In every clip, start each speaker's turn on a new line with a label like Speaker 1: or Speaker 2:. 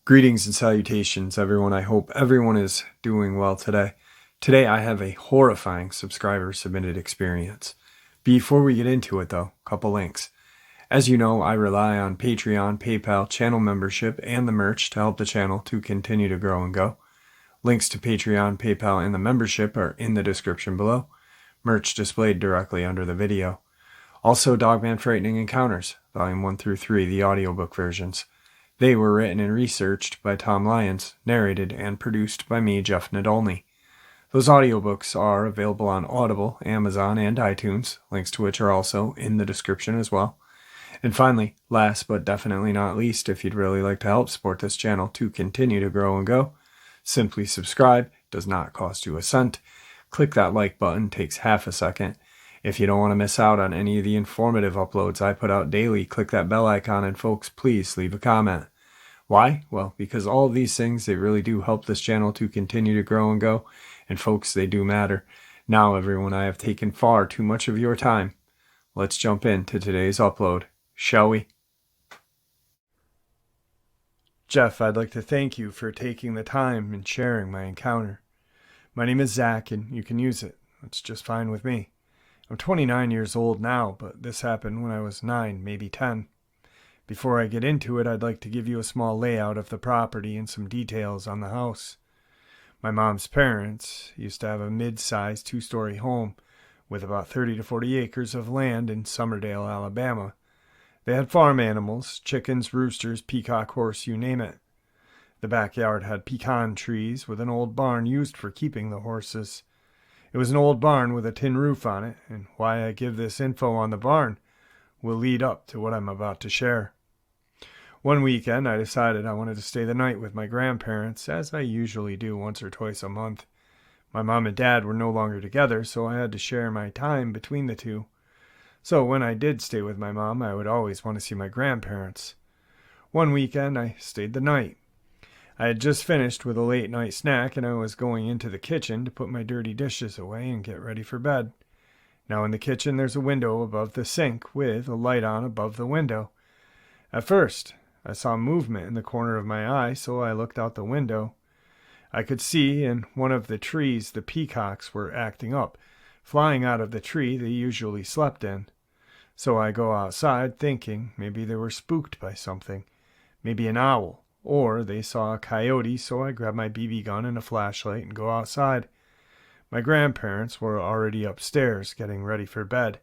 Speaker 1: Greetings and salutations, everyone. I hope everyone is doing well today. Today I have a horrifying subscriber submitted experience. Before we get into it though, couple links. As you know, I rely on Patreon, PayPal, channel membership, and the merch to help the channel to continue to grow and go. Links to Patreon, PayPal, and the membership are in the description below. Merch displayed directly under the video. Also, Dogman Frightening Encounters, Volume 1 through 3, the audiobook versions. They were written and researched by Tom Lyons, narrated and produced by me, Jeff Nadolny. Those audiobooks are available on Audible, Amazon, and iTunes, links to which are also in the description as well. And finally, last but definitely not least, if you'd really like to help support this channel to continue to grow and go, simply subscribe, does not cost you a cent. Click that like button, takes half a second. If you don't want to miss out on any of the informative uploads I put out daily, click that bell icon, and folks, please leave a comment. Why? Well, because all of these things, they really do help this channel to continue to grow and go, and folks, they do matter. Now, everyone, I have taken far too much of your time. Let's jump into today's upload, shall we? Jeff, I'd like to thank you for taking the time and sharing my encounter. My name is Zach, and you can use it. That's just fine with me. I'm 29 years old now, but this happened when I was 9, maybe 10. Before I get into it, I'd like to give you a small layout of the property and some details on the house. My mom's parents used to have a mid-sized 2-story home with about 30 to 40 acres of land in Summerdale, Alabama. They had farm animals, chickens, roosters, peacock, horse, you name it. The backyard had pecan trees with an old barn used for keeping the horses. It was an old barn with a tin roof on it, and why I give this info on the barn will lead up to what I'm about to share. One weekend, I decided I wanted to stay the night with my grandparents, as I usually do once or twice a month. My mom and dad were no longer together, so I had to share my time between the two. So when I did stay with my mom, I would always want to see my grandparents. One weekend, I stayed the night. I had just finished with a late night snack, and I was going into the kitchen to put my dirty dishes away and get ready for bed. Now in the kitchen, there's a window above the sink with a light on above the window. At first, I saw movement in the corner of my eye, so I looked out the window. I could see in one of the trees the peacocks were acting up, flying out of the tree they usually slept in. So I go outside thinking maybe they were spooked by something, maybe an owl, or they saw a coyote, so I grab my BB gun and a flashlight and go outside. My grandparents were already upstairs getting ready for bed,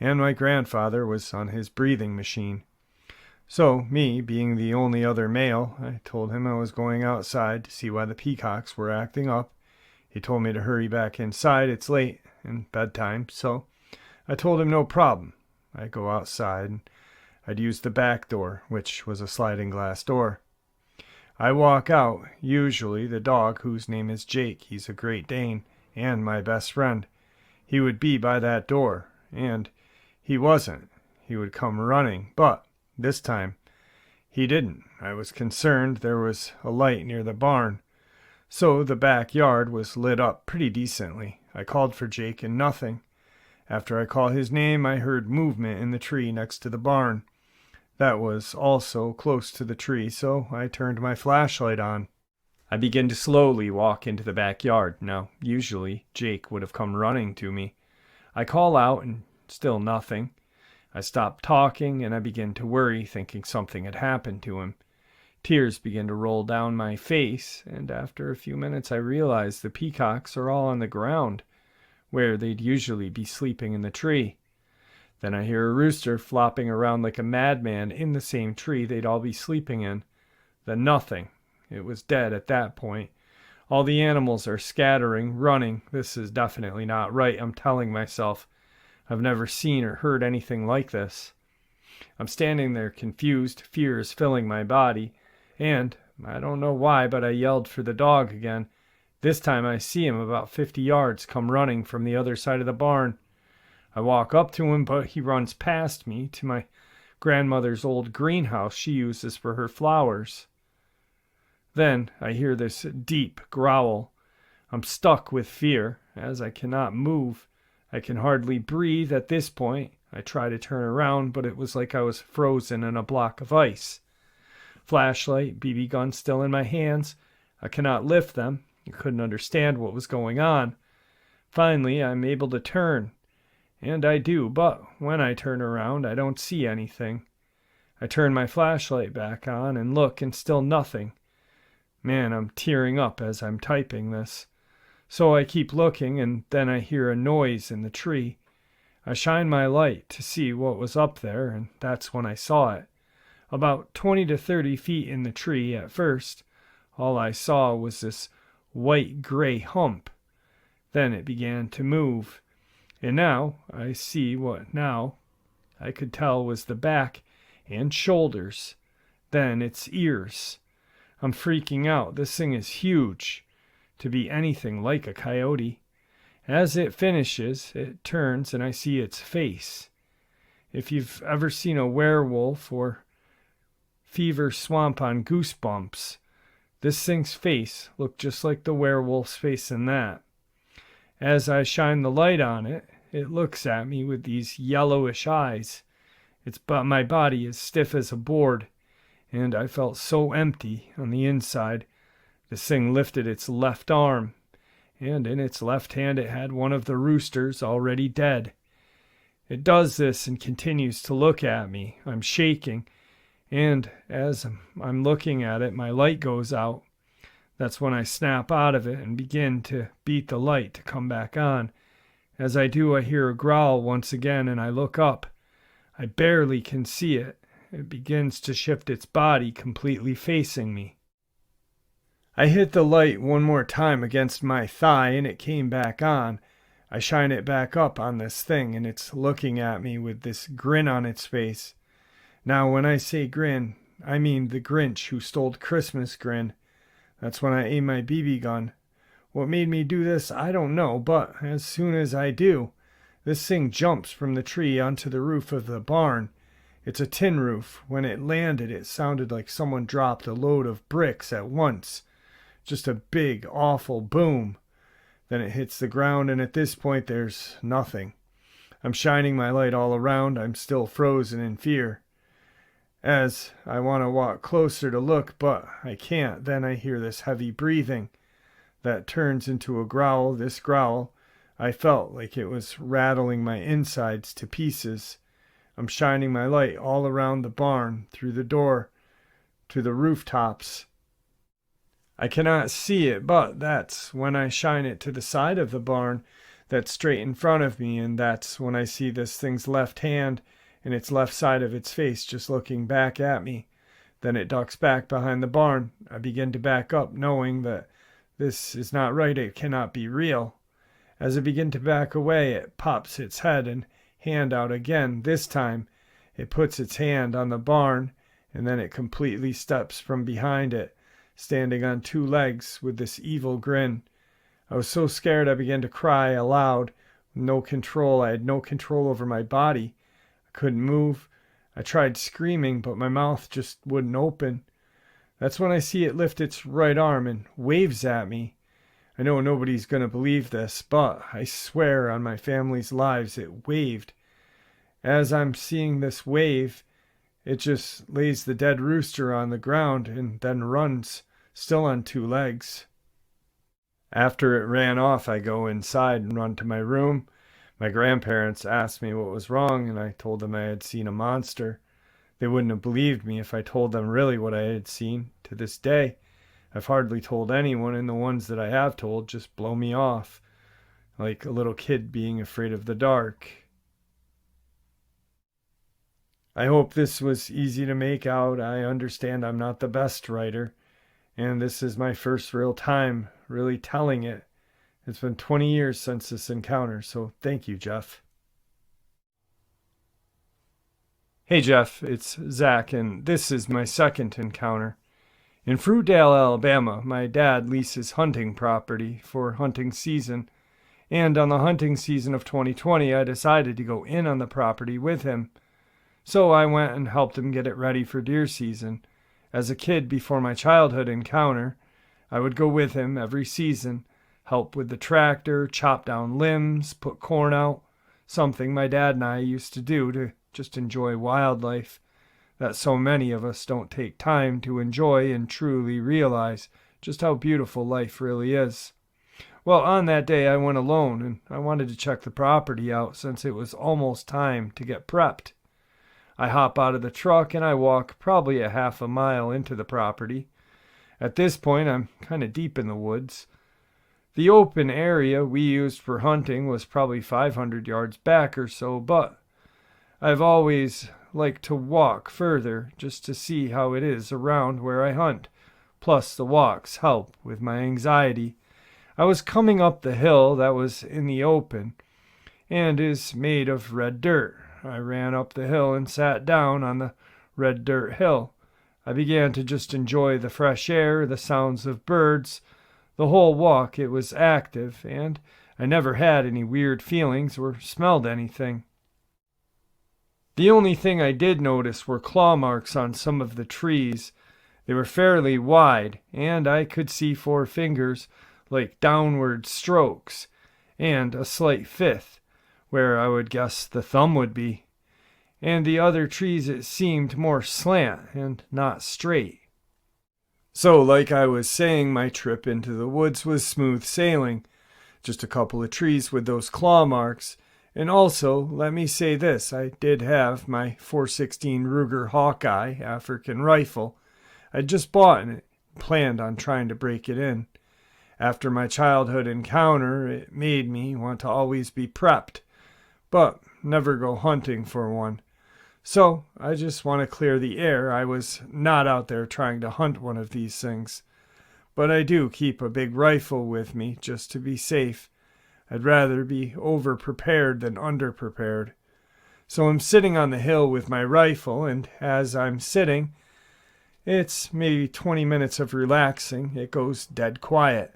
Speaker 1: and my grandfather was on his breathing machine. So, me being the only other male, I told him I was going outside to see why the peacocks were acting up. He told me to hurry back inside, it's late and bedtime, so I told him no problem. I'd go outside and I'd use the back door, which was a sliding glass door. I walk out, usually the dog, whose name is Jake, he's a Great Dane, and my best friend. He would be by that door, and he wasn't. He would come running, but this time he didn't. I was concerned there was a light near the barn, so the backyard was lit up pretty decently. I called for Jake and nothing. After I called his name, I heard movement in the tree next to the barn. That was also close to the tree, so I turned my flashlight on. I began to slowly walk into the backyard. Now, usually, Jake would have come running to me. I call out, and still nothing. I stop talking, and I begin to worry, thinking something had happened to him. Tears begin to roll down my face, and after a few minutes I realize the peacocks are all on the ground, where they'd usually be sleeping in the tree. Then I hear a rooster flopping around like a madman in the same tree they'd all be sleeping in. Then nothing. It was dead at that point. All the animals are scattering, running. This is definitely not right, I'm telling myself. I've never seen or heard anything like this. I'm standing there confused, fear is filling my body, and I don't know why, but I yelled for the dog again. This time I see him about 50 yards come running from the other side of the barn. I walk up to him, but he runs past me to my grandmother's old greenhouse she uses for her flowers. Then I hear this deep growl. I'm stuck with fear, as I cannot move. I can hardly breathe at this point. I try to turn around, but it was like I was frozen in a block of ice. Flashlight, BB gun still in my hands. I cannot lift them. I couldn't understand what was going on. Finally, I'm able to turn. And I do, but when I turn around, I don't see anything. I turn my flashlight back on and look, and still nothing. Man, I'm tearing up as I'm typing this. So I keep looking, and then I hear a noise in the tree. I shine my light to see what was up there, and that's when I saw it. About 20 to 30 feet in the tree at first, all I saw was this white-gray hump. Then it began to move, and now I see what now I could tell was the back and shoulders, then its ears. I'm freaking out. This thing is huge to be anything like a coyote. As it finishes, it turns and I see its face. If you've ever seen a werewolf or Fever Swamp on Goosebumps, this thing's face looked just like the werewolf's face in that. As I shine the light on it, it looks at me with these yellowish eyes. My body is stiff as a board, and I felt so empty on the inside. This thing lifted its left arm, and in its left hand it had one of the roosters already dead. It does this and continues to look at me. I'm shaking, and as I'm looking at it, my light goes out. That's when I snap out of it and begin to beat the light to come back on. As I do, I hear a growl once again, and I look up. I barely can see it. It begins to shift its body, completely facing me. I hit the light one more time against my thigh, and it came back on. I shine it back up on this thing, and it's looking at me with this grin on its face. Now, when I say grin, I mean the Grinch who stole Christmas grin. That's when I aim my BB gun. What made me do this, I don't know, but as soon as I do, this thing jumps from the tree onto the roof of the barn. It's a tin roof. When it landed, it sounded like someone dropped a load of bricks at once. Just a big, awful boom. Then it hits the ground, and at this point, there's nothing. I'm shining my light all around. I'm still frozen in fear. As I want to walk closer to look, but I can't. Then I hear this heavy breathing that turns into a growl. This growl, I felt like it was rattling my insides to pieces. I'm shining my light all around the barn, through the door, to the rooftops. I cannot see it, but that's when I shine it to the side of the barn that's straight in front of me, and that's when I see this thing's left hand and its left side of its face just looking back at me. Then it ducks back behind the barn. I begin to back up, knowing that this is not right. It cannot be real. As I begin to back away, it pops its head and hand out again. This time, it puts its hand on the barn, and then it completely steps from behind it, standing on two legs with this evil grin. I was so scared I began to cry aloud. No control. I had no control over my body. I couldn't move. I tried screaming, but my mouth just wouldn't open. That's when I see it lift its right arm and waves at me. I know nobody's going to believe this, but I swear on my family's lives it waved. As I'm seeing this wave, it just lays the dead rooster on the ground and then runs, still on two legs. After it ran off, I go inside and run to my room. My grandparents asked me what was wrong, and I told them I had seen a monster. They wouldn't have believed me if I told them really what I had seen. To this day, I've hardly told anyone, and the ones that I have told just blow me off, like a little kid being afraid of the dark. I hope this was easy to make out. I understand I'm not the best writer, and this is my first real time really telling it. It's been 20 years since this encounter, so thank you, Jeff. Hey, Jeff, it's Zach, and this is my second encounter. In Fruitdale, Alabama, my dad leases hunting property for hunting season, and on the hunting season of 2020, I decided to go in on the property with him. So I went and helped him get it ready for deer season. As a kid before my childhood encounter, I would go with him every season, help with the tractor, chop down limbs, put corn out, something my dad and I used to do to just enjoy wildlife that so many of us don't take time to enjoy and truly realize just how beautiful life really is. Well, on that day I went alone, and I wanted to check the property out since it was almost time to get prepped. I hop out of the truck and I walk probably a half a mile into the property. At this point, I'm kind of deep in the woods. The open area we used for hunting was probably 500 yards back or so, but I've always liked to walk further just to see how it is around where I hunt. Plus, the walks help with my anxiety. I was coming up the hill that was in the open and is made of red dirt. I ran up the hill and sat down on the red dirt hill. I began to just enjoy the fresh air, the sounds of birds. The whole walk it was active, and I never had any weird feelings or smelled anything. The only thing I did notice were claw marks on some of the trees. They were fairly wide, and I could see 4 fingers like downward strokes, and a slight fifth, where I would guess the thumb would be. And the other trees it seemed more slant and not straight. So, like I was saying, my trip into the woods was smooth sailing. Just a couple of trees with those claw marks. And also, let me say this, I did have my .416 Ruger Hawkeye African rifle. I'd just bought it, planned on trying to break it in. After my childhood encounter, it made me want to always be prepped, but never go hunting for one. So, I just want to clear the air. I was not out there trying to hunt one of these things. But I do keep a big rifle with me just to be safe. I'd rather be over-prepared than under-prepared. So I'm sitting on the hill with my rifle, and as I'm sitting, it's maybe 20 minutes of relaxing. It goes dead quiet.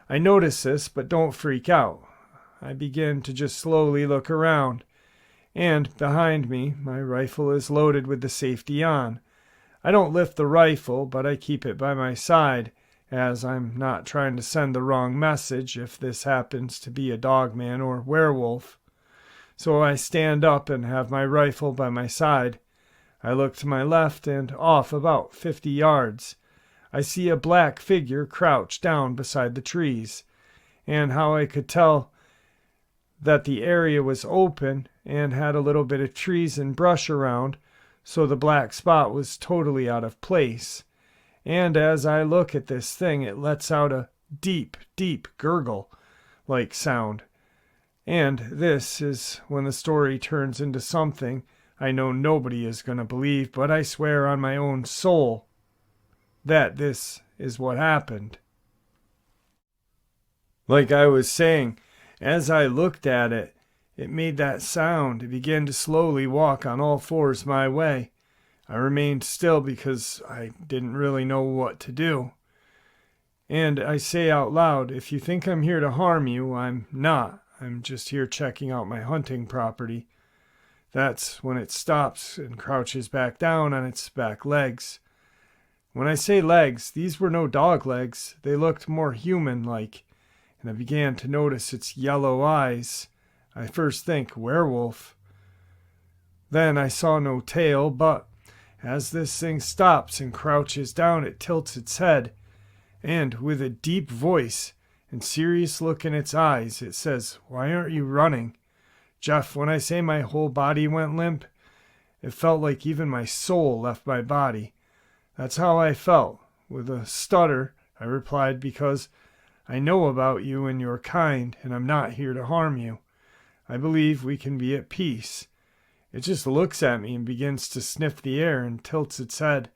Speaker 1: I notice this, but don't freak out. I begin to just slowly look around. And behind me, my rifle is loaded with the safety on. I don't lift the rifle, but I keep it by my side, as I'm not trying to send the wrong message if this happens to be a dogman or werewolf. So I stand up and have my rifle by my side. I look to my left and off about 50 yards. I see a black figure crouched down beside the trees, and how I could tell that the area was open and had a little bit of trees and brush around, so the black spot was totally out of place. And as I look at this thing, it lets out a deep, deep gurgle-like sound. And this is when the story turns into something I know nobody is going to believe, but I swear on my own soul that this is what happened. Like I was saying, as I looked at it, it made that sound. It began to slowly walk on all fours my way. I remained still because I didn't really know what to do. And I say out loud, if you think I'm here to harm you, I'm not. I'm just here checking out my hunting property. That's when it stops and crouches back down on its back legs. When I say legs, these were no dog legs. They looked more human-like, and I began to notice its yellow eyes. I first think werewolf. Then I saw no tail, but as this thing stops and crouches down, it tilts its head, and with a deep voice and serious look in its eyes, it says, "Why aren't you running?" Jeff, when I say my whole body went limp, it felt like even my soul left my body. That's how I felt. With a stutter, I replied, because I know about you and your kind, and I'm not here to harm you. I believe we can be at peace. It just looks at me and begins to sniff the air and tilts its head,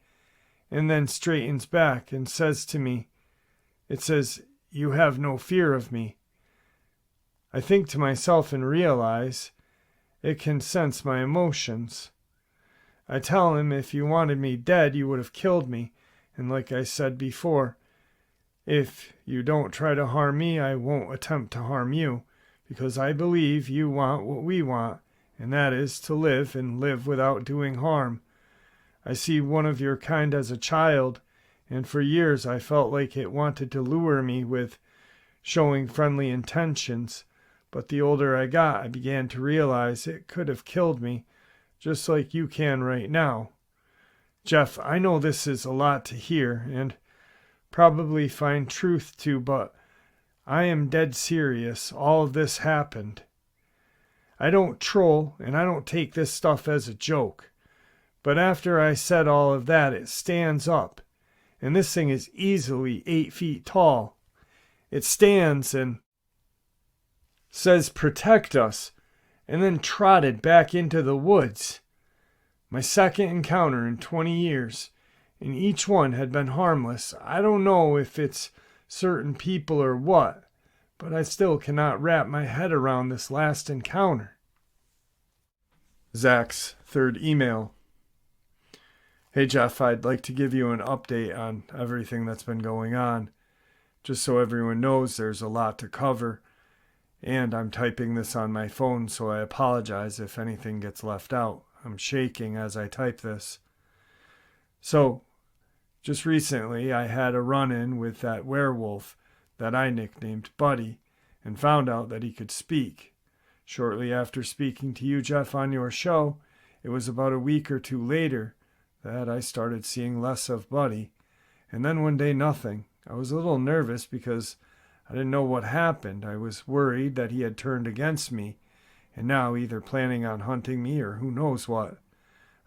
Speaker 1: and then straightens back and says to me, it says, "You have no fear of me." I think to myself and realize it can sense my emotions. I tell him if you wanted me dead, you would have killed me, and like I said before, if you don't try to harm me, I won't attempt to harm you, because I believe you want what we want, and that is to live and live without doing harm. I see one of your kind as a child, and for years I felt like it wanted to lure me with showing friendly intentions, but the older I got, I began to realize it could have killed me, just like you can right now. Jeff, I know this is a lot to hear, and probably find truth to, but I am dead serious. All of this happened. I don't troll, and I don't take this stuff as a joke. But after I said all of that, it stands up. And this thing is easily 8 feet tall. It stands and says, "Protect us," and then trotted back into the woods. My second encounter in 20 years, and each one had been harmless. I don't know if it's certain people or what, but I still cannot wrap my head around this last encounter. Zach's third email. Hey Jeff, I'd like to give you an update on everything that's been going on. Just so everyone knows, there's a lot to cover, and I'm typing this on my phone, so I apologize if anything gets left out. I'm shaking as I type this. So, just recently I had a run-in with that werewolf that I nicknamed Buddy, and found out that he could speak. Shortly after speaking to you, Jeff, on your show, it was about a week or two later that I started seeing less of Buddy. And then one day, nothing. I was a little nervous because I didn't know what happened. I was worried that he had turned against me, and now either planning on hunting me or who knows what.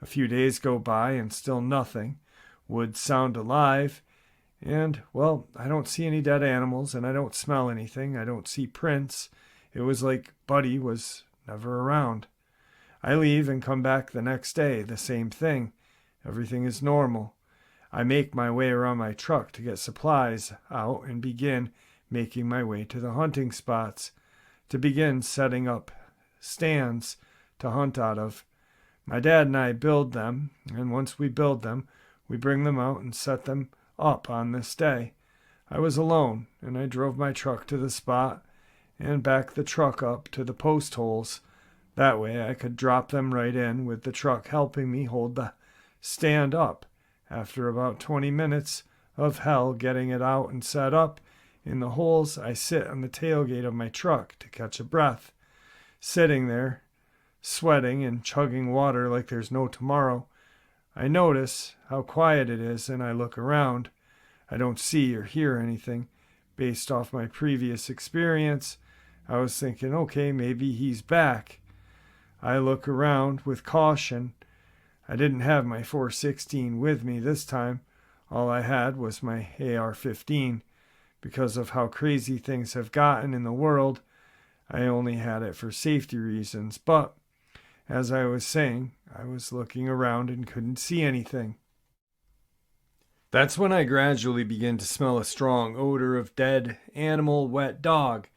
Speaker 1: A few days go by and still nothing. Woods sound alive, and, well, I don't see any dead animals, and I don't smell anything. I don't see prints. It was like Buddy was never around. I leave and come back the next day, the same thing. Everything is normal. I make my way around my truck to get supplies out and begin making my way to the hunting spots, to begin setting up stands to hunt out of. My dad and I build them, and once we build them, we bring them out and set them up on this day. I was alone, and I drove my truck to the spot and backed the truck up to the post holes. That way I could drop them right in with the truck helping me hold the stand up. After about 20 minutes of hell getting it out and set up in the holes, I sit on the tailgate of my truck to catch a breath. Sitting there, sweating and chugging water like there's no tomorrow, I notice how quiet it is, and I look around. I don't see or hear anything. Based off my previous experience, I was thinking, okay, maybe he's back. I look around with caution. I didn't have my .416 with me this time. All I had was my AR-15. Because of how crazy things have gotten in the world, I only had it for safety reasons. But, as I was saying, I was looking around and couldn't see anything. That's when I gradually began to smell a strong odor of dead animal, wet dog.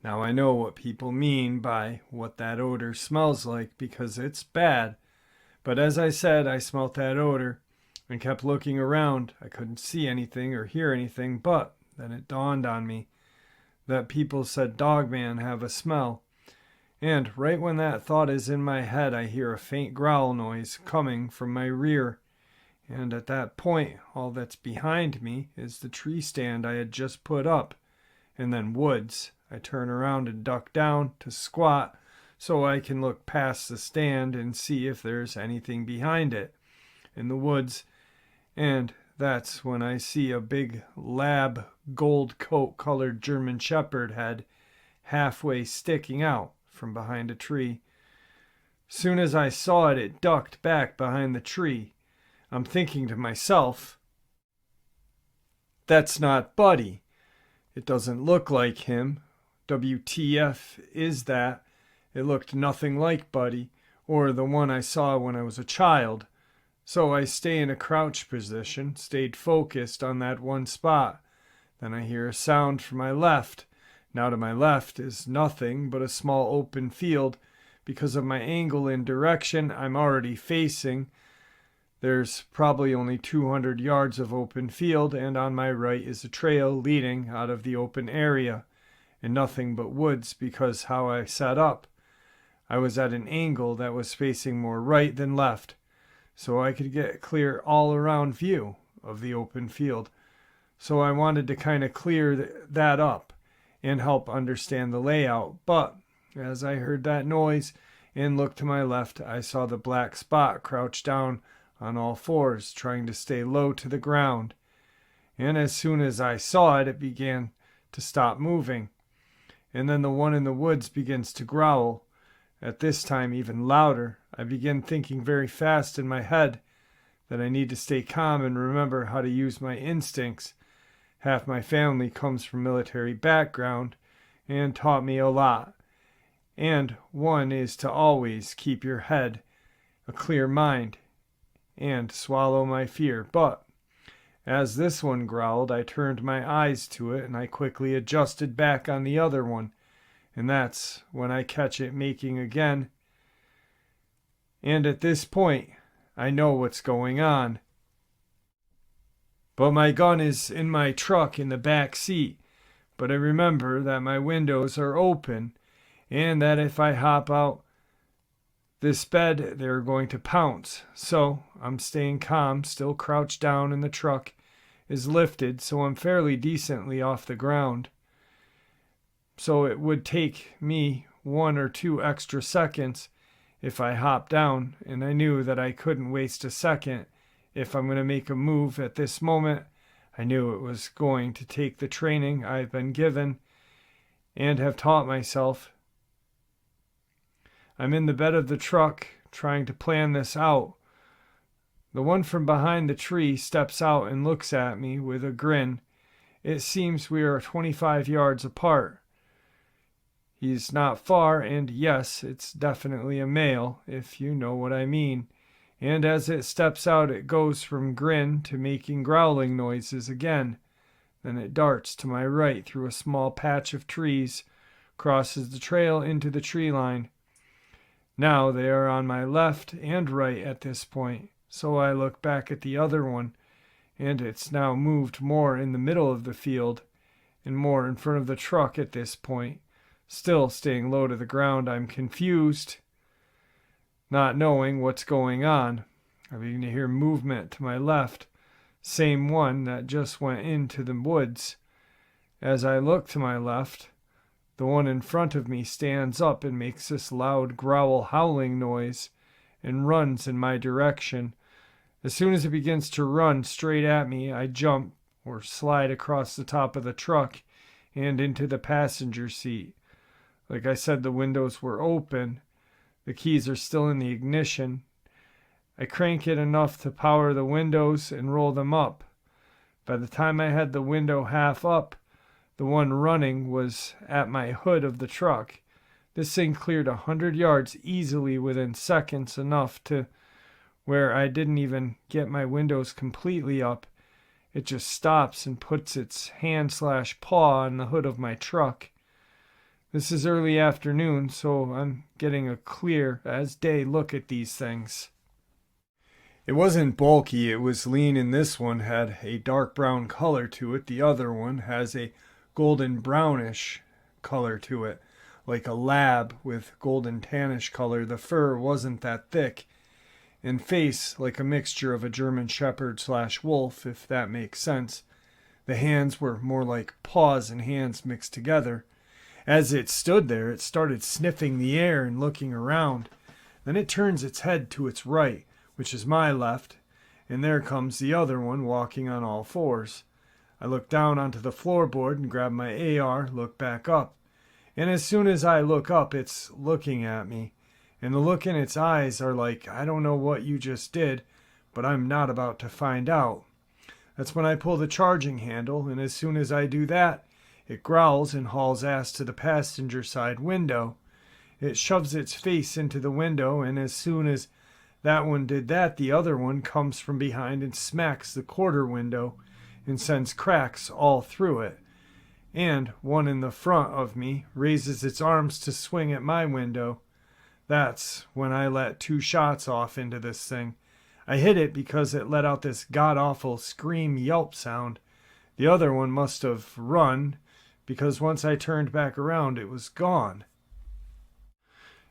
Speaker 1: Now I know what people mean by what that odor smells like because it's bad. But as I said, I smelt that odor and kept looking around. I couldn't see anything or hear anything, but then it dawned on me that people said Dogman have a smell. And right when that thought is in my head, I hear a faint growl noise coming from my rear. And at that point, all that's behind me is the tree stand I had just put up, and then woods. I turn around and duck down to squat so I can look past the stand and see if there's anything behind it in the woods. And that's when I see a big lab gold coat colored German Shepherd head halfway sticking out from behind a tree. Soon as I saw it, it ducked back behind the tree. I'm thinking to myself, that's not Buddy. It doesn't look like him. WTF is that? It looked nothing like Buddy, or the one I saw when I was a child. So I stay in a crouch position, stayed focused on that one spot. Then I hear a sound from my left. Now to my left is nothing but a small open field. Because of my angle and direction I'm already facing, there's probably only 200 yards of open field, and on my right is a trail leading out of the open area, and nothing but woods because how I sat up. I was at an angle that was facing more right than left, so I could get a clear all-around view of the open field. So I wanted to kind of clear that up, and help understand the layout. But as I heard that noise and looked to my left, I saw the black spot crouch down on all fours, trying to stay low to the ground. And as soon as I saw it, it began to stop moving. And then the one in the woods begins to growl, at this time even louder. I begin thinking very fast in my head that I need to stay calm and remember how to use my instincts. Half my family comes from military background and taught me a lot. And one is to always keep your head, a clear mind, and swallow my fear. But as this one growled, I turned my eyes to it and I quickly adjusted back on the other one. And that's when I catch it making again. And at this point, I know what's going on. But my gun is in my truck in the back seat. But I remember that my windows are open and that if I hop out this bed, they're going to pounce. So I'm staying calm, still crouched down, and the truck is lifted, so I'm fairly decently off the ground. So it would take me 1 or 2 extra seconds if I hopped down, and I knew that I couldn't waste a second. If I'm going to make a move at this moment, I knew it was going to take the training I've been given and have taught myself. I'm in the bed of the truck trying to plan this out. The one from behind the tree steps out and looks at me with a grin. It seems we are 25 yards apart. He's not far, and yes, it's definitely a male, if you know what I mean. And as it steps out, it goes from grin to making growling noises again. Then it darts to my right through a small patch of trees, crosses the trail into the tree line. Now they are on my left and right at this point, so I look back at the other one, and it's now moved more in the middle of the field and more in front of the truck at this point. Still staying low to the ground, I'm confused, not knowing what's going on. I begin to hear movement to my left, same one that just went into the woods. As I look to my left, the one in front of me stands up and makes this loud growl howling noise and runs in my direction. As soon as it begins to run straight at me, I jump or slide across the top of the truck and into the passenger seat. Like I said, the windows were open. The keys are still in the ignition. I crank it enough to power the windows and roll them up. By the time I had the window half up, the one running was at my hood of the truck. This thing cleared 100 yards easily within seconds, enough to where I didn't even get my windows completely up. It just stops and puts its hand/paw on the hood of my truck. This is early afternoon, so I'm getting a clear as day look at these things. It wasn't bulky, it was lean, and this one had a dark brown color to it. The other one has a golden brownish color to it, like a lab with golden tannish color. The fur wasn't that thick, and face like a mixture of a German shepherd/wolf, if that makes sense. The hands were more like paws and hands mixed together. As it stood there, it started sniffing the air and looking around. Then it turns its head to its right, which is my left, and there comes the other one walking on all fours. I look down onto the floorboard and grab my AR, look back up. And as soon as I look up, it's looking at me. And the look in its eyes are like, I don't know what you just did, but I'm not about to find out. That's when I pull the charging handle, and as soon as I do that, it growls and hauls ass to the passenger side window. It shoves its face into the window, and as soon as that one did that, the other one comes from behind and smacks the quarter window and sends cracks all through it. And one in the front of me raises its arms to swing at my window. That's when I let 2 shots off into this thing. I hit it because it let out this god-awful scream yelp sound. The other one must have run, because once I turned back around, it was gone.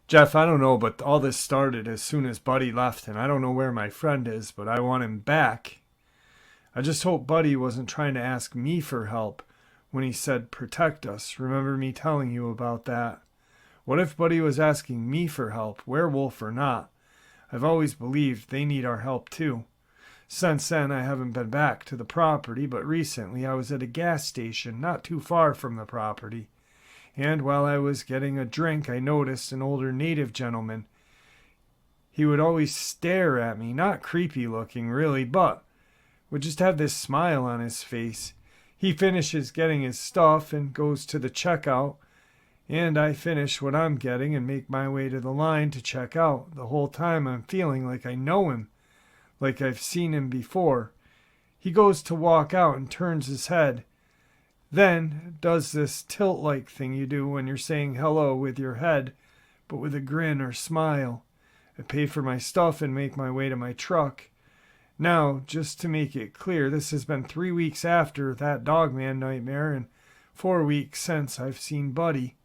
Speaker 1: Jeff, I don't know, but all this started as soon as Buddy left, and I don't know where my friend is, but I want him back. I just hope Buddy wasn't trying to ask me for help when he said, "Protect us." Remember me telling you about that? What if Buddy was asking me for help, werewolf or not? I've always believed they need our help too. Since then, I haven't been back to the property, but recently I was at a gas station not too far from the property. And while I was getting a drink, I noticed an older native gentleman. He would always stare at me, not creepy looking really, but would just have this smile on his face. He finishes getting his stuff and goes to the checkout, and I finish what I'm getting and make my way to the line to check out. The whole time I'm feeling like I know him, like I've seen him before. He goes to walk out and turns his head, then does this tilt-like thing you do when you're saying hello with your head, but with a grin or smile. I pay for my stuff and make my way to my truck. Now, just to make it clear, this has been 3 weeks after that Dogman nightmare and 4 weeks since I've seen Buddy.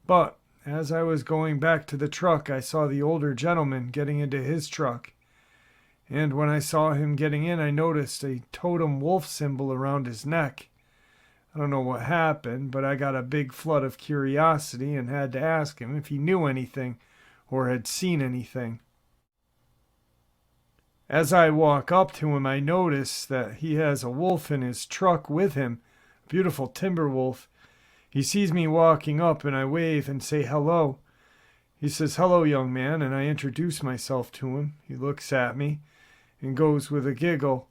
Speaker 1: But as I was going back to the truck, I saw the older gentleman getting into his truck. And when I saw him getting in, I noticed a totem wolf symbol around his neck. I don't know what happened, but I got a big flood of curiosity and had to ask him if he knew anything or had seen anything. As I walk up to him, I notice that he has a wolf in his truck with him, a beautiful timber wolf. He sees me walking up and I wave and say hello. He says, "Hello, young man," and I introduce myself to him. He looks at me and goes with a giggle,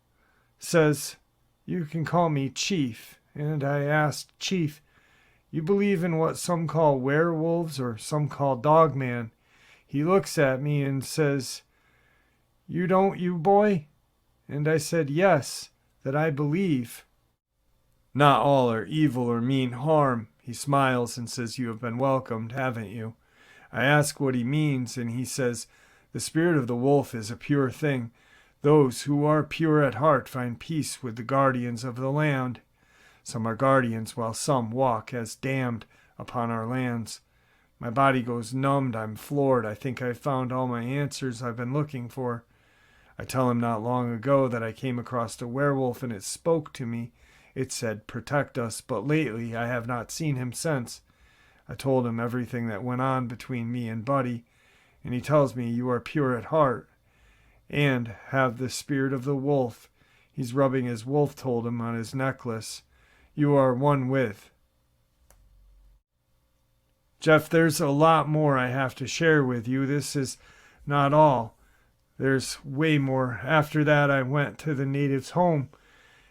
Speaker 1: says, "You can call me Chief." And I asked, "Chief, you believe in what some call werewolves or some call Dogman?" He looks at me and says, "You don't, you boy?" And I said, "Yes, that I believe. Not all are evil or mean harm." He smiles and says, "You have been welcomed, haven't you?" I ask what he means, and he says, "The spirit of the wolf is a pure thing. Those who are pure at heart find peace with the guardians of the land. Some are guardians, while some walk as damned upon our lands." My body goes numbed. I'm floored. I think I've found all my answers I've been looking for. I tell him not long ago that I came across a werewolf and it spoke to me. It said, "Protect us," but lately I have not seen him since. I told him everything that went on between me and Buddy, and he tells me, "You are pure at heart and have the spirit of the wolf." He's rubbing his wolf totem on his necklace. "You are one with." Jeff, there's a lot more I have to share with you. This is not all. There's way more. After that, I went to the native's home,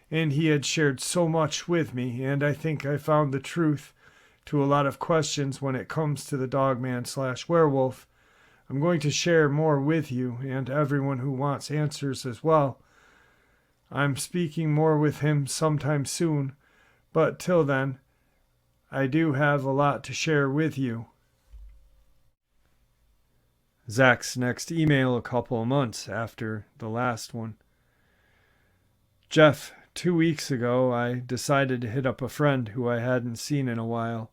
Speaker 1: and he had shared so much with me, and I think I found the truth to a lot of questions when it comes to the Dogman/werewolf. I'm going to share more with you and everyone who wants answers as well. I'm speaking more with him sometime soon, but till then, I do have a lot to share with you. Zach's next email a couple of months after the last one. Jeff, 2 weeks ago, I decided to hit up a friend who I hadn't seen in a while.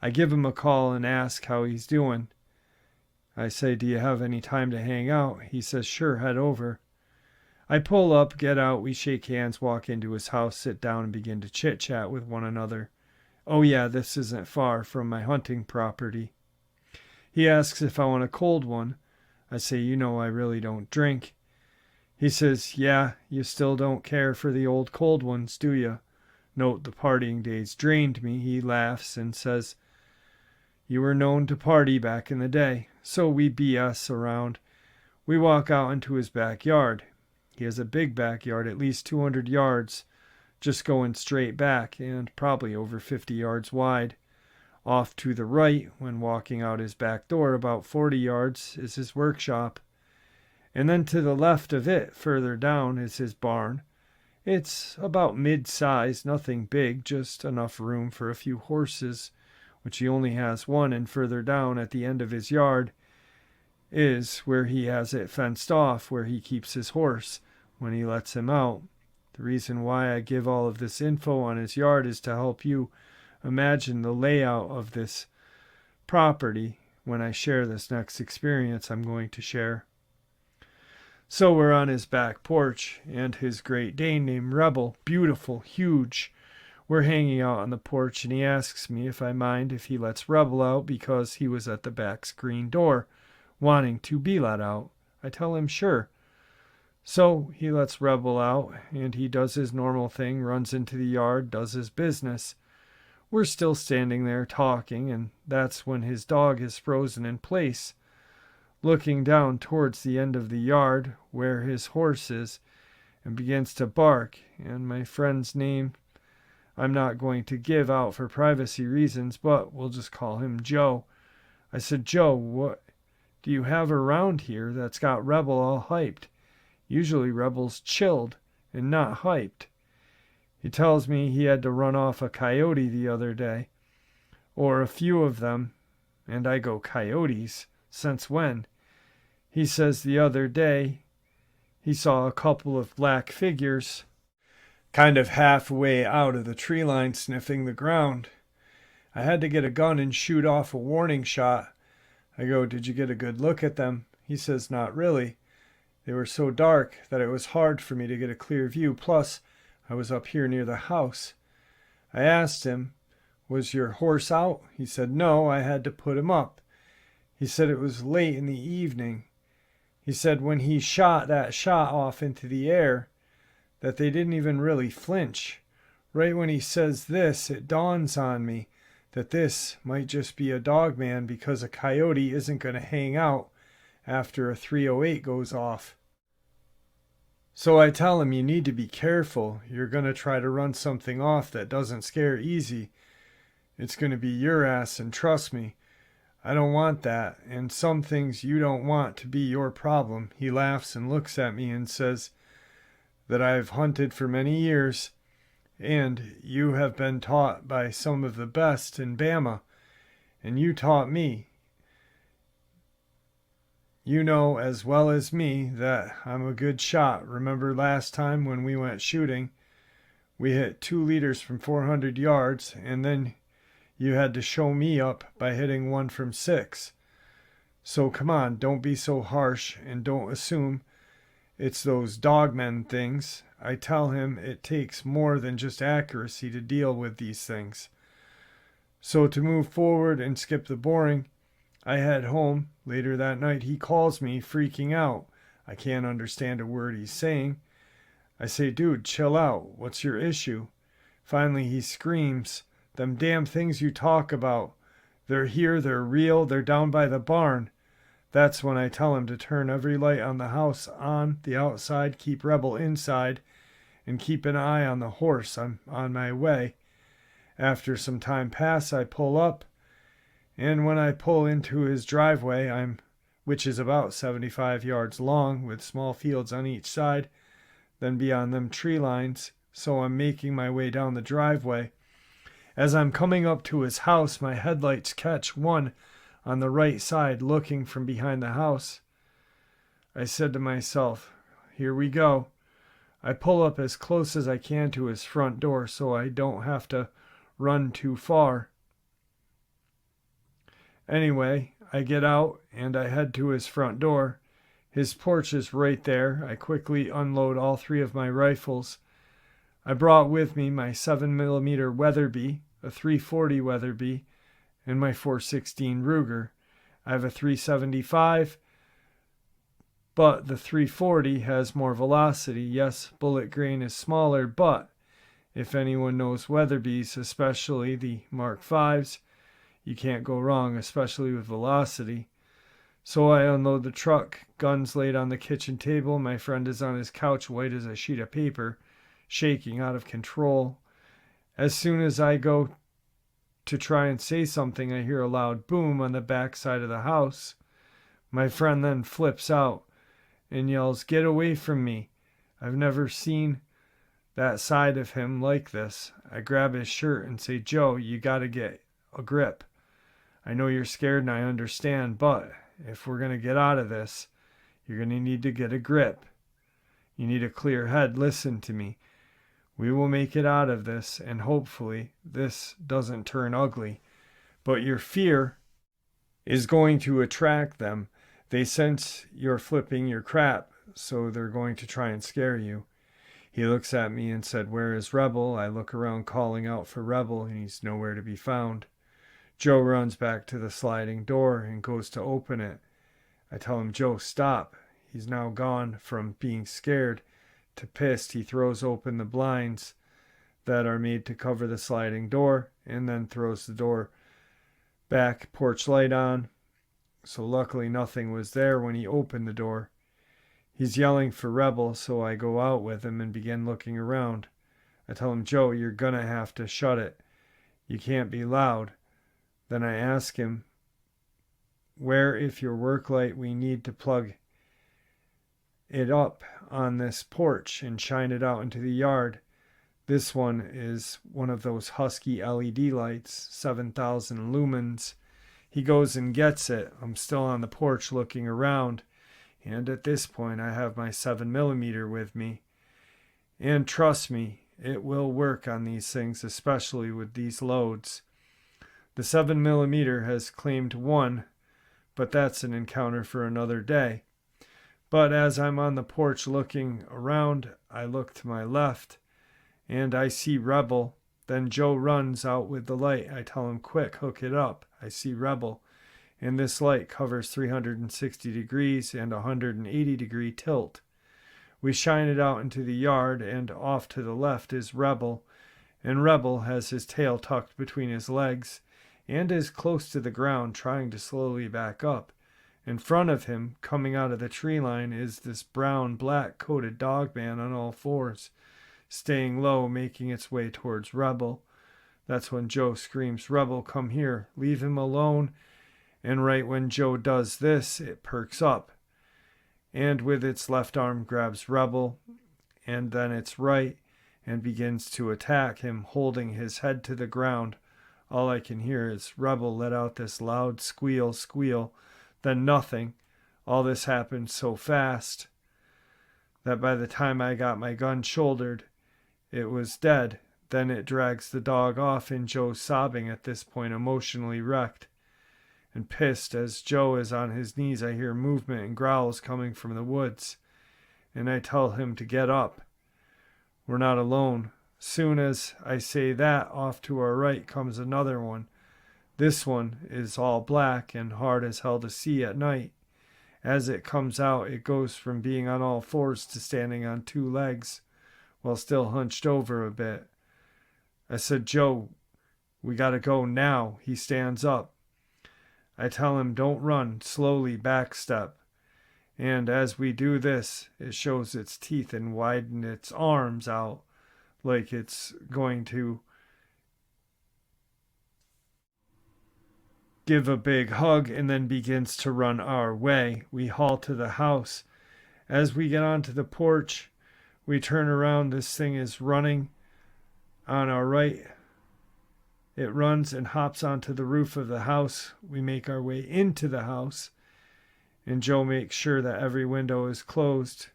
Speaker 1: I give him a call and ask how he's doing. I say, "Do you have any time to hang out?" He says, "Sure, head over." I pull up, get out, we shake hands, walk into his house, sit down, and begin to chit-chat with one another. Oh yeah, this isn't far from my hunting property. He asks if I want a cold one. I say, "You know I really don't drink." He says, "Yeah, you still don't care for the old cold ones, do you?" Note the partying days drained me. He laughs and says, "You were known to party back in the day." So we BS around. We walk out into his backyard. He has a big backyard, at least 200 yards, just going straight back, and probably over 50 yards wide. Off to the right, when walking out his back door, about 40 yards, is his workshop. And then to the left of it, further down, is his barn. It's about mid-size, nothing big, just enough room for a few horses, which he only has one, and further down at the end of his yard is where he has it fenced off, where he keeps his horse when he lets him out. The reason why I give all of this info on his yard is to help you imagine the layout of this property when I share this next experience I'm going to share. So we're on his back porch, and his Great Dane named Rebel, beautiful, huge, We're hanging out on the porch, and he asks me if I mind if he lets Rebel out because he was at the back screen door, wanting to be let out. I tell him sure. So he lets Rebel out, and he does his normal thing, runs into the yard, does his business. We're still standing there talking, and that's when his dog is frozen in place, looking down towards the end of the yard where his horse is, and begins to bark, and my friend's name I'm not going to give out for privacy reasons, but we'll just call him Joe. I said, Joe, what do you have around here that's got Rebel all hyped? Usually Rebel's chilled and not hyped. He tells me he had to run off a coyote the other day, or a few of them, and I go, coyotes? Since when? He says the other day he saw a couple of black figures kind of halfway out of the tree line sniffing the ground. I had to get a gun and shoot off a warning shot. I go, did you get a good look at them? He says, not really. They were so dark that it was hard for me to get a clear view. Plus, I was up here near the house. I asked him, was your horse out? He said, no, I had to put him up. He said it was late in the evening. He said when he shot that shot off into the air, that they didn't even really flinch. Right when he says this, it dawns on me that this might just be a Dogman because a coyote isn't going to hang out after a 308 goes off. So I tell him, you need to be careful. You're going to try to run something off that doesn't scare easy. It's going to be your ass, and trust me, I don't want that, and some things you don't want to be your problem. He laughs and looks at me and says that I've hunted for many years, and you have been taught by some of the best in Bama, and you taught me. You know as well as me that I'm a good shot. Remember last time when we went shooting, we hit 2 liters from 400 yards, and then you had to show me up by hitting 1 from 6. So come on, don't be so harsh, and don't assume it's those Dogman things. I tell him it takes more than just accuracy to deal with these things. So to move forward and skip the boring, I head home. Later that night he calls me, freaking out. I can't understand a word he's saying. I say, dude, chill out. What's your issue? Finally he screams, them damn things you talk about. They're here, they're real, they're down by the barn. That's when I tell him to turn every light on the house on the outside, keep Rebel inside, and keep an eye on the horse. I'm on my way. After some time pass, I pull up, and when I pull into his driveway, which is about 75 yards long, with small fields on each side, then beyond them tree lines, so I'm making my way down the driveway. As I'm coming up to his house, my headlights catch one on the right side looking from behind the house. I said to myself, here we go. I pull up as close as I can to his front door so I don't have to run too far. Anyway, I get out and I head to his front door. His porch is right there. I quickly unload all 3 of my rifles. I brought with me my 7mm Weatherby, a 340 Weatherby, and my .416 Ruger. I have a .375, but the 340 has more velocity. Yes, bullet grain is smaller, but if anyone knows Weatherbys, especially the Mark Vs, you can't go wrong, especially with velocity. So I unload the truck, guns laid on the kitchen table. My friend is on his couch, white as a sheet of paper, shaking out of control. As soon as I go to try and say something, I hear a loud boom on the back side of the house. My friend then flips out and yells, "Get away from me." I've never seen that side of him like this. I grab his shirt and say, "Joe, you gotta get a grip. I know you're scared and I understand, but if we're gonna get out of this, you're gonna need to get a grip. You need a clear head. Listen to me. We will make it out of this, and hopefully this doesn't turn ugly. But your fear is going to attract them. They sense you're flipping your crap, so they're going to try and scare you." He looks at me and said, "Where is Rebel?" I look around calling out for Rebel, and he's nowhere to be found. Joe runs back to the sliding door and goes to open it. I tell him, "Joe, stop." He's now gone from being scared to pissed. He throws open the blinds that are made to cover the sliding door and then throws the door back, porch light on. So luckily nothing was there when he opened the door. He's yelling for Rebel, so I go out with him and begin looking around. I tell him, "Joe, you're gonna have to shut it. You can't be loud." Then I ask him, "Where, if your work light, we need to plug it up on this porch and shine it out into the yard." This one is one of those Husky LED lights, 7,000 lumens. He goes and gets it. I'm still on the porch looking around, and at this point I have my 7mm with me. And trust me, it will work on these things, especially with these loads. The 7mm has claimed one, but that's an encounter for another day. But as I'm on the porch looking around, I look to my left, and I see Rebel. Then Joe runs out with the light. I tell him, "Quick, hook it up." I see Rebel, and this light covers 360 degrees and 180-degree tilt. We shine it out into the yard, and off to the left is Rebel, and Rebel has his tail tucked between his legs and is close to the ground, trying to slowly back up. In front of him, coming out of the tree line, is this brown-black coated Dogman on all fours, staying low, making its way towards Rebel. That's when Joe screams, "Rebel, come here, leave him alone." And right when Joe does this, it perks up, and with its left arm grabs Rebel, and then its right, and begins to attack him, holding his head to the ground. All I can hear is Rebel let out this loud squeal, then nothing. All this happened so fast that by the time I got my gun shouldered, it was dead. Then it drags the dog off, and Joe's sobbing at this point, emotionally wrecked and pissed. As Joe is on his knees, I hear movement and growls coming from the woods, and I tell him to get up. We're not alone. Soon as I say that, off to our right comes another one. This one is all black and hard as hell to see at night. As it comes out, it goes from being on all fours to standing on two legs, while still hunched over a bit. I said, "Joe, we gotta go now." He stands up. I tell him, "Don't run, slowly backstep." And as we do this, it shows its teeth and widen its arms out like it's going to give a big hug, and then begins to run our way. We haul to the house. As we get onto the porch, we turn around. This thing is running on our right. It runs and hops onto the roof of the house. We make our way into the house, and Joe makes sure that every window is closed.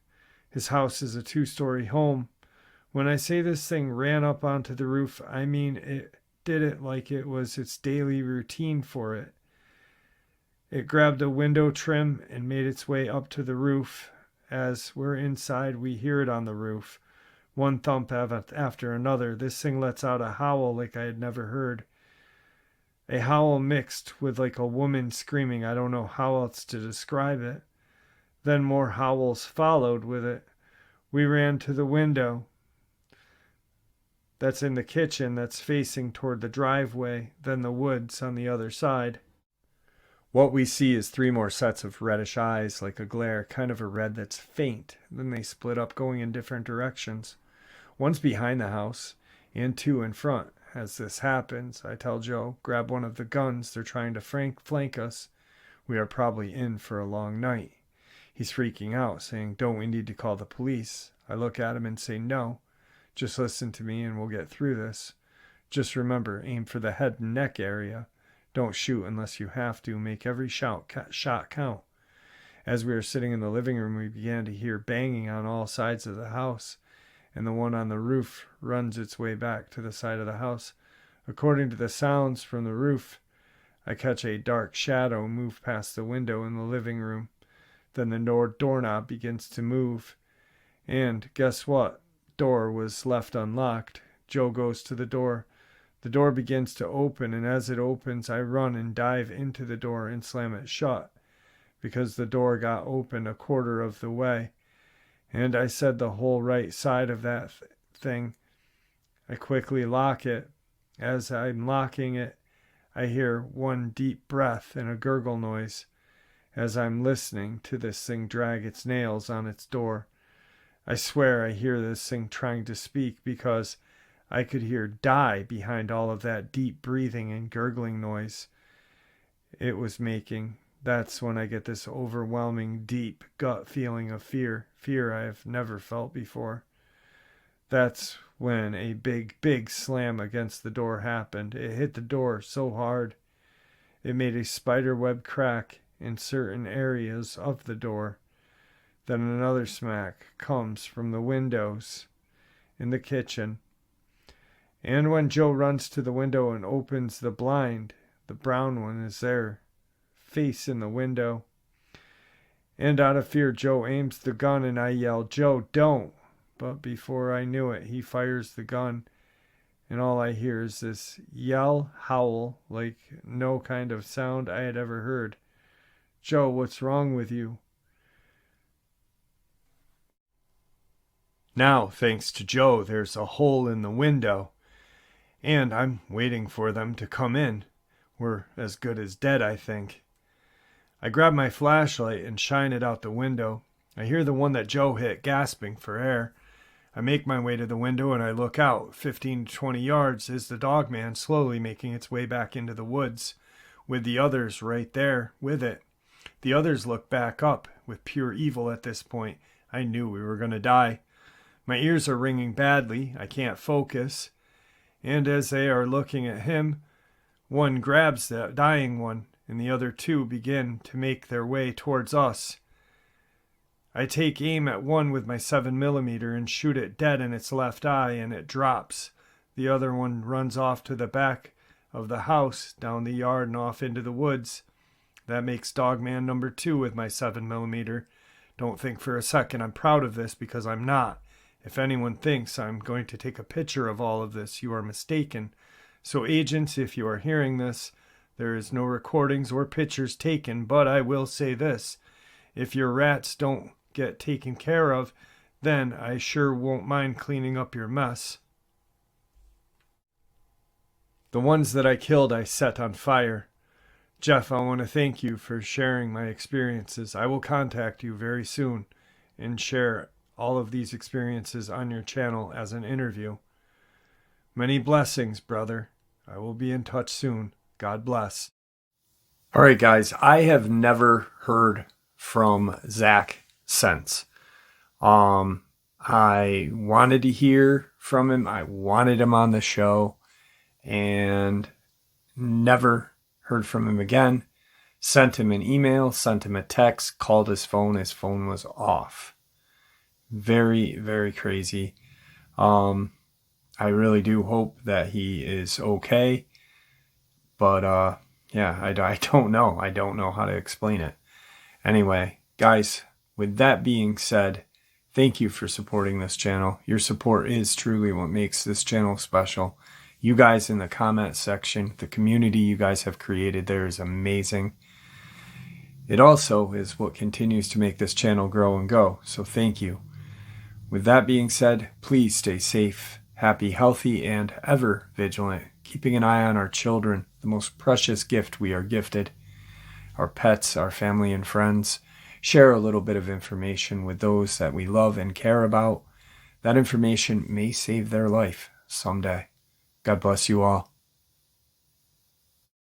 Speaker 1: His house is a 2-story home. When I say this thing ran up onto the roof, I mean it did it like it was its daily routine for it. It grabbed a window trim and made its way up to the roof. As we're inside, we hear it on the roof. One thump after another. This thing lets out a howl like I had never heard. A howl mixed with like a woman screaming. I don't know how else to describe it. Then more howls followed with it. We ran to the window that's in the kitchen that's facing toward the driveway, then the woods on the other side. What we see is 3 more sets of reddish eyes, like a glare, kind of a red that's faint. Then they split up, going in different directions. One's behind the house, and 2 in front. As this happens, I tell Joe, "Grab one of the guns. They're trying to flank us. We are probably in for a long night." He's freaking out, saying, "Don't we need to call the police?" I look at him and say, "No. Just listen to me and we'll get through this. Just remember, aim for the head and neck area. Don't shoot unless you have to. Make every shot count." As we were sitting in the living room, we began to hear banging on all sides of the house, and the one on the roof runs its way back to the side of the house. According to the sounds from the roof, I catch a dark shadow move past the window in the living room. Then the doorknob begins to move. And guess what? door was left unlocked. Joe goes to the door. The door begins to open, and as it opens, I run and dive into the door and slam it shut, because the door got open a quarter of the way, and I said the whole right side of that thing. I quickly lock it. As I'm locking it, I hear one deep breath and a gurgle noise as I'm listening to this thing drag its nails on its door. I swear I hear this thing trying to speak, because I could hear "die" behind all of that deep breathing and gurgling noise it was making. That's when I get this overwhelming, deep gut feeling of fear I have never felt before. That's when a big, big slam against the door happened. It hit the door so hard, it made a spiderweb crack in certain areas of the door. Then another smack comes from the windows in the kitchen. And when Joe runs to the window and opens the blind, the brown one is there, face in the window. And out of fear, Joe aims the gun, and I yell, "Joe, don't!" But before I knew it, he fires the gun, and all I hear is this yell, howl, like no kind of sound I had ever heard. "Joe, what's wrong with you?" Now, thanks to Joe, there's a hole in the window, and I'm waiting for them to come in. We're as good as dead, I think. I grab my flashlight and shine it out the window. I hear the one that Joe hit gasping for air. I make my way to the window and I look out. 15 to 20 yards is the Dogman slowly making its way back into the woods, with the others right there with it. The others look back up with pure evil at this point. I knew we were going to die. My ears are ringing badly. I can't focus. And as they are looking at him, one grabs the dying one, and the other two begin to make their way towards us. I take aim at one with my 7mm and shoot it dead in its left eye, and it drops. The other one runs off to the back of the house, down the yard, and off into the woods. That makes Dogman number 2 with my 7mm. Don't think for a second I'm proud of this, because I'm not. If anyone thinks I'm going to take a picture of all of this, you are mistaken. So agents, if you are hearing this, there is no recordings or pictures taken, but I will say this. If your rats don't get taken care of, then I sure won't mind cleaning up your mess. The ones that I killed I set on fire. Jeff, I want to thank you for sharing my experiences. I will contact you very soon and share all of these experiences on your channel as an interview. Many blessings, brother. I will be in touch soon. God bless. All right, guys. I have never heard from Zach since. I wanted to hear from him. I wanted him on the show, and never heard from him again. Sent him an email, sent him a text, called his phone. His phone was off. Very, very crazy. I really do hope that he is okay. But, yeah, I don't know. I don't know how to explain it. Anyway, guys, with that being said, thank you for supporting this channel. Your support is truly what makes this channel special. You guys in the comment section, the community you guys have created there is amazing. It also is what continues to make this channel grow and go. So thank you. With that being said, please stay safe, happy, healthy, and ever vigilant, keeping an eye on our children, the most precious gift we are gifted, our pets, our family and friends. Share a little bit of information with those that we love and care about. That information may save their life someday. God bless you all.